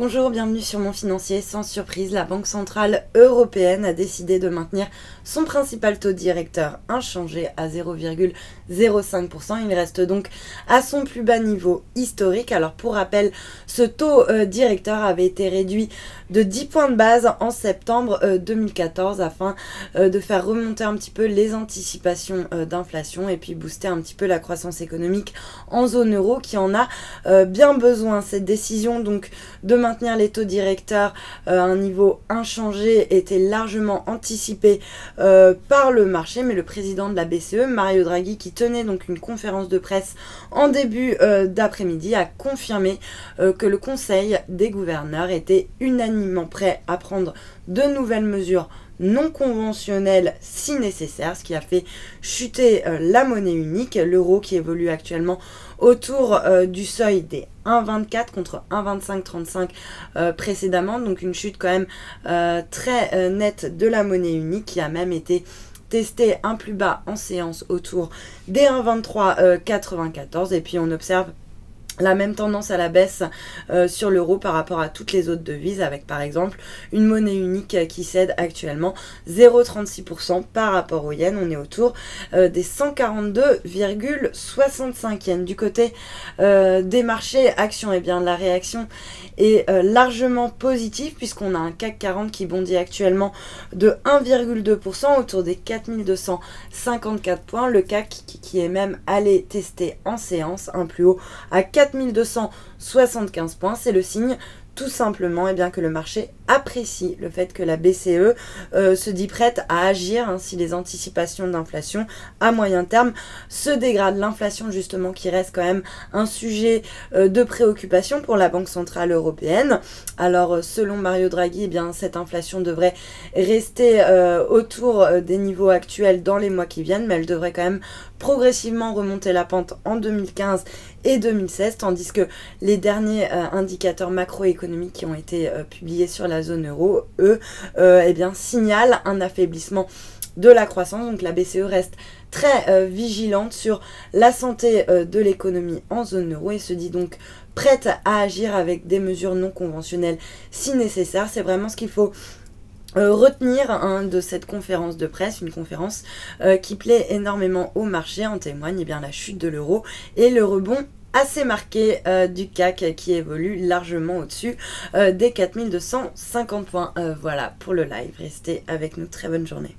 Bonjour, bienvenue sur Mon Financier. Sans surprise, la Banque Centrale Européenne a décidé de maintenir son principal taux directeur inchangé à 0,05%. Il reste donc à son plus bas niveau historique. Alors pour rappel, ce taux directeur avait été réduit de 10 points de base en septembre 2014 afin de faire remonter un petit peu les anticipations d'inflation et puis booster un petit peu la croissance économique en zone euro qui en a bien besoin. Cette décision donc de maintenir les taux directeurs à un niveau inchangé était largement anticipée par le marché, mais le président de la BCE, Mario Draghi, qui tenait donc une conférence de presse en début d'après-midi, a confirmé que le Conseil des gouverneurs était unanimement prêt à prendre de nouvelles mesures non conventionnelles si nécessaire, ce qui a fait chuter la monnaie unique, l'euro qui évolue actuellement autour du seuil des 1,24 contre 1,2535 précédemment, donc une chute quand même très nette de la monnaie unique qui a même été testée un plus bas en séance autour des 1,2394 et puis on observe la même tendance à la baisse sur l'euro par rapport à toutes les autres devises avec par exemple une monnaie unique qui cède actuellement 0,36% par rapport au yen. On est autour des 142,65 yens. Du côté des marchés actions, et bien la réaction est largement positive puisqu'on a un CAC 40 qui bondit actuellement de 1,2% autour des 4254 points. Le CAC qui est même allé tester en séance un plus haut à 4275 points. C'est le signe tout simplement et bien que le marché apprécie le fait que la BCE se dit prête à agir si les anticipations d'inflation à moyen terme se dégradent. L'inflation justement qui reste quand même un sujet de préoccupation pour la Banque Centrale Européenne. Alors selon Mario Draghi, bien, cette inflation devrait rester autour des niveaux actuels dans les mois qui viennent, mais elle devrait quand même progressivement remonter la pente en 2015 et 2016, tandis que les derniers indicateurs macroéconomiques qui ont été publiés sur la zone euro, eux, eh bien, signalent un affaiblissement de la croissance. Donc la BCE reste très vigilante sur la santé de l'économie en zone euro et se dit donc prête à agir avec des mesures non conventionnelles si nécessaire. C'est vraiment ce qu'il faut retenir de cette conférence de presse, une conférence qui plaît énormément au marché. En témoigne eh bien, la chute de l'euro et le rebond assez marqué du CAC qui évolue largement au-dessus des 4250 points. Voilà pour le live, restez avec nous, très bonne journée.